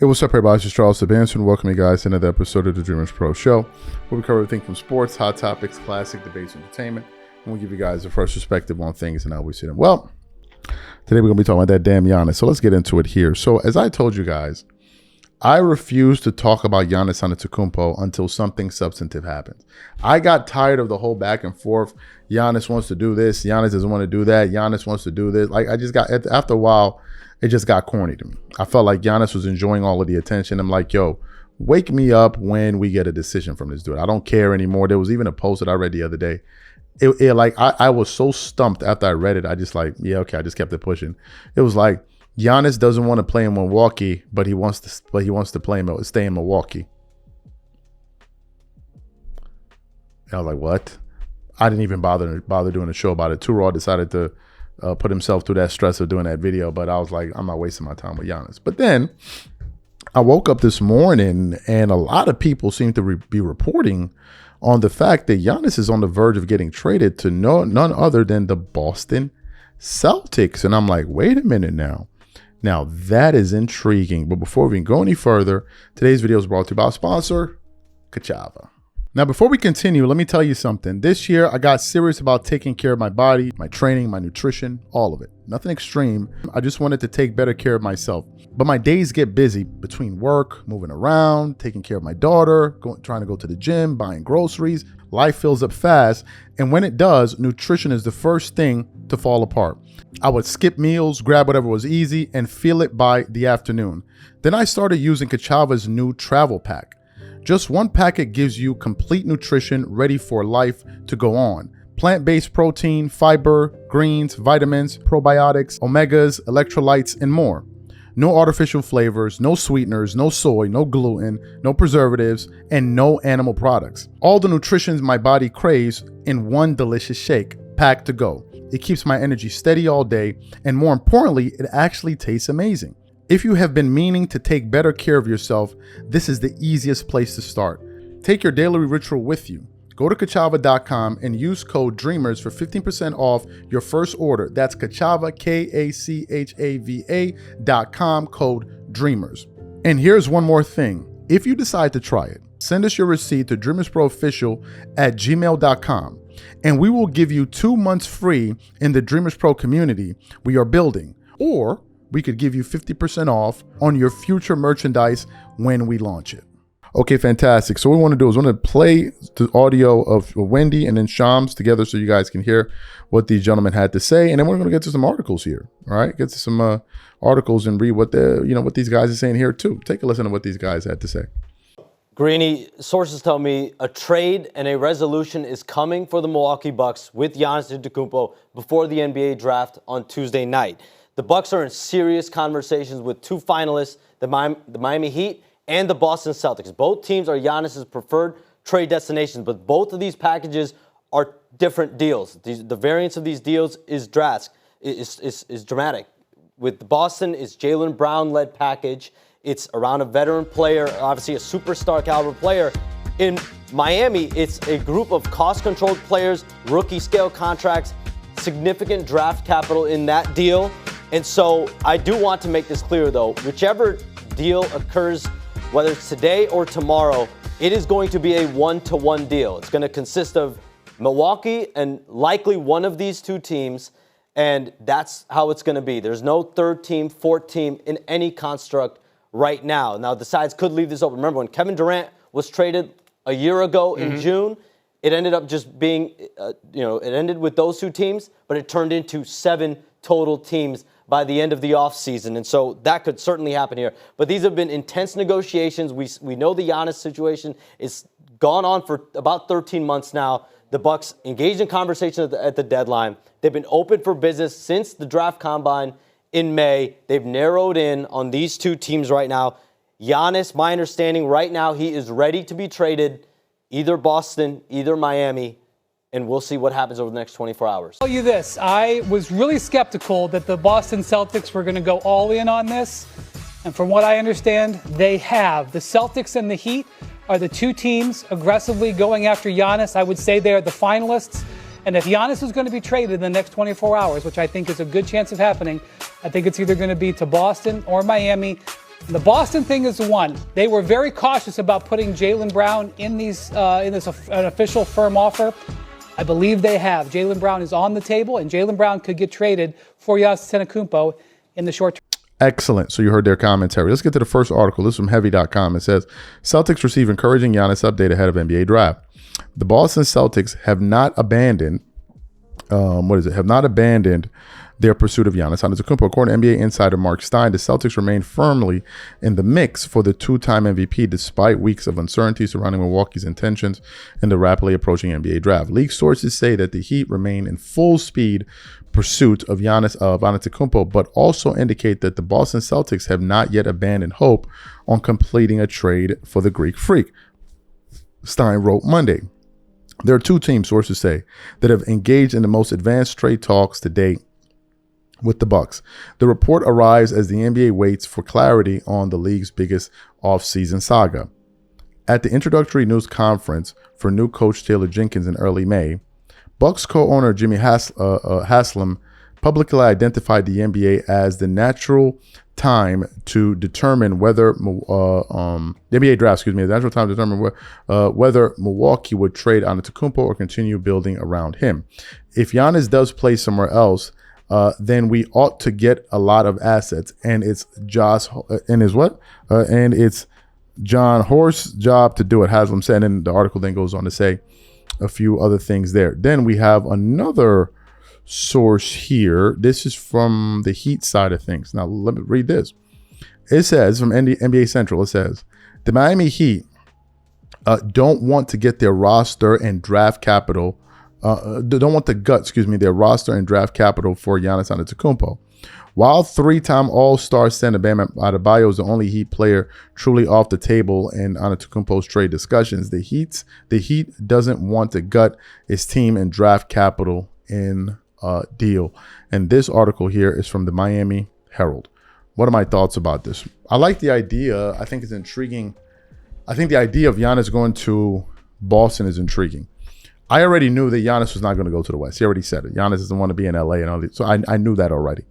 Hey, what's up, everybody? This is Charles Benson. Welcome you guys to another episode of the Dreamers Pro Show, where we cover everything from sports, hot topics, classic debates, entertainment, and we'll give you guys a fresh perspective on things and how we see them. Well, today we're going to be talking about that damn Giannis, so let's get into it here. So, as I told you guys, I refuse to talk about Giannis Antetokounmpo until something substantive happens. I got tired of the whole back and forth. Giannis wants to do this. Giannis doesn't want to do that. Giannis wants to do this. Like, I just got, after a while, it just got corny to me. I felt like Giannis was enjoying all of the attention. I'm like, yo, wake me up when we get a decision from this dude. I don't care anymore. There was even a post that I read the other day. I was so stumped after I read it. I just like, yeah, okay. I just kept it pushing. It was like, Giannis doesn't want to play in Milwaukee, but he wants to stay in Milwaukee. And I was like, what? I didn't even bother doing a show about it. Too Raw decided to put himself through that stress of doing that video, but I was like, I'm not wasting my time with Giannis. But then I woke up this morning and a lot of people seem to be reporting on the fact that Giannis is on the verge of getting traded to none other than the Boston Celtics. And I'm like, wait a minute now. Now that is intriguing. But before we can go any further, today's video is brought to you by our sponsor, Kachava. Now, before we continue, let me tell you something. This year, I got serious about taking care of my body, my training, my nutrition, all of it. Nothing extreme. I just wanted to take better care of myself. But my days get busy between work, moving around, taking care of my daughter, trying to go to the gym, buying groceries. Life fills up fast. And when it does, nutrition is the first thing to fall apart. I would skip meals, grab whatever was easy, and feel it by the afternoon. Then I started using Kachava's new travel pack. Just one packet gives you complete nutrition ready for life to go on. Plant-based protein, fiber, greens, vitamins, probiotics, omegas, electrolytes, and more. No artificial flavors, no sweeteners, no soy, no gluten, no preservatives, and no animal products. All the nutrition my body craves in one delicious shake, packed to go. It keeps my energy steady all day, and more importantly, it actually tastes amazing. If you have been meaning to take better care of yourself, this is the easiest place to start. Take your daily ritual with you. Go to Kachava.com and use code DREAMERS for 15% off your first order. That's Kachava, Kachava.com, code DREAMERS. And here's one more thing. If you decide to try it, send us your receipt to DreamersProOfficial@gmail.com, and we will give you 2 months free in the Dreamers Pro community we are building. Or we could give you 50% off on your future merchandise when we launch it. Okay, fantastic. So what we want to do is we want to play the audio of Wendy and then Shams together so you guys can hear what these gentlemen had to say. And then we're going to get to some articles here. All right, get to some articles and read what what these guys are saying here too. Take a listen to what these guys had to say. Greeny, sources tell me a trade and a resolution is coming for the Milwaukee Bucks with Giannis Antetokounmpo before the NBA draft on Tuesday night. The Bucks are in serious conversations with two finalists, the Miami Heat and the Boston Celtics. Both teams are Giannis's preferred trade destinations, but both of these packages are different deals. The variance of these deals is dramatic. With Boston, it's Jaylen Brown-led package. It's around a veteran player, obviously a superstar caliber player. In Miami, it's a group of cost-controlled players, rookie-scale contracts, significant draft capital in that deal. And so I do want to make this clear, though. Whichever deal occurs, whether it's today or tomorrow, it is going to be a one-to-one deal. It's going to consist of Milwaukee and likely one of these two teams, and that's how it's going to be. There's no third team, fourth team in any construct right now. Now, the sides could leave this open. Remember, when Kevin Durant was traded a year ago in June, it ended up just being, it ended with those two teams, but it turned into 7 total teams by the end of the offseason. And so that could certainly happen here. But these have been intense negotiations. We know the Giannis situation is gone on for about 13 months now. The Bucks engaged in conversations at the deadline. They've been open for business since the draft combine in May. They've narrowed in on these two teams right now. Giannis, my understanding right now, he is ready to be traded, either Boston, either Miami. And we'll see what happens over the next 24 hours. I'll tell you this, I was really skeptical that the Boston Celtics were going to go all in on this. And from what I understand, they have. The Celtics and the Heat are the two teams aggressively going after Giannis. I would say they're the finalists. And if Giannis is going to be traded in the next 24 hours, which I think is a good chance of happening, I think it's either going to be to Boston or Miami. The Boston thing is the one. They were very cautious about putting Jaylen Brown in an official firm offer. I believe they have. Jaylen Brown is on the table, and Jaylen Brown could get traded for Giannis Antetokounmpo in the short term. Excellent. So you heard their commentary. Let's get to the first article. This is from Heavy.com. It says, Celtics receive encouraging Giannis update ahead of NBA draft. The Boston Celtics have not abandoned their pursuit of Giannis Antetokounmpo. According to NBA insider Mark Stein, the Celtics remain firmly in the mix for the two-time MVP despite weeks of uncertainty surrounding Milwaukee's intentions in the rapidly approaching NBA draft. League sources say that the Heat remain in full speed pursuit of Giannis Antetokounmpo, but also indicate that the Boston Celtics have not yet abandoned hope on completing a trade for the Greek Freak. Stein wrote Monday, there are two teams, sources say, that have engaged in the most advanced trade talks to date with the Bucks. The report arrives as the NBA waits for clarity on the league's biggest offseason saga. At the introductory news conference for new coach Taylor Jenkins in early May, Bucks co-owner Jimmy Haslam publicly identified the NBA as the natural time to determine whether the NBA draft, the natural time to determine whether Milwaukee would trade Antetokounmpo or continue building around him. If Giannis does play somewhere else, then we ought to get a lot of assets, and it's it's John Horst's job to do it. Haslam said, and the article then goes on to say a few other things there. Then we have another source here. This is from the Heat side of things. Now let me read this. It says from NBA Central. It says the Miami Heat don't want to get their roster and draft capital. Don't want to gut, their roster and draft capital for Giannis Antetokounmpo. While three-time All-Star center Bam Adebayo is the only Heat player truly off the table in Antetokounmpo's trade discussions, the Heat doesn't want to gut its team and draft capital in a deal. And this article here is from the Miami Herald. What are my thoughts about this? I like the idea. I think it's intriguing. I think the idea of Giannis going to Boston is intriguing. I already knew that Giannis was not going to go to the West. He already said it. Giannis doesn't want to be in LA and all that. So I knew that already.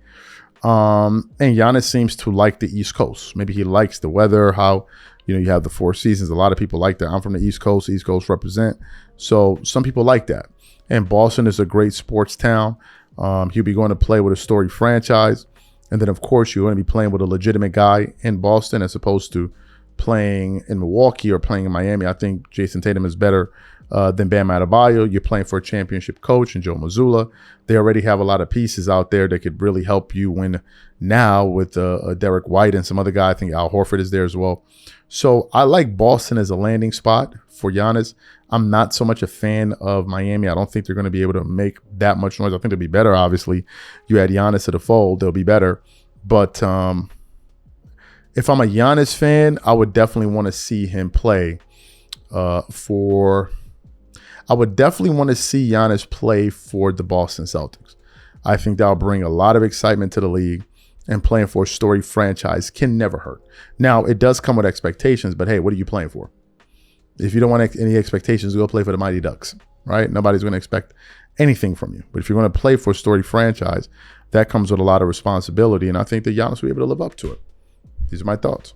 And Giannis seems to like the East Coast. Maybe he likes the weather, how, you have the 4 seasons. A lot of people like that. I'm from the East Coast. East Coast represent. So some people like that. And Boston is a great sports town. He'll be going to play with a storied franchise. And then, of course, you're going to be playing with a legitimate guy in Boston as opposed to playing in Milwaukee or playing in Miami. I think Jason Tatum is better than Bam Adebayo. You're playing for a championship coach and Joe Mazzulla. They already have a lot of pieces out there that could really help you win now with Derek White and some other guy. I think Al Horford is there as well. So I like Boston as a landing spot for Giannis. I'm not so much a fan of Miami. I don't think they're going to be able to make that much noise. I think they'll be better, obviously. You add Giannis to the fold, they'll be better. But if I'm a Giannis fan, I would definitely want to see him play I would definitely want to see Giannis play for the Boston Celtics. I think that'll bring a lot of excitement to the league, and playing for a storied franchise can never hurt. Now, it does come with expectations, but hey, what are you playing for? If you don't want any expectations, go play for the Mighty Ducks, right? Nobody's going to expect anything from you. But if you're going to play for a storied franchise, that comes with a lot of responsibility, and I think that Giannis will be able to live up to it. These are my thoughts.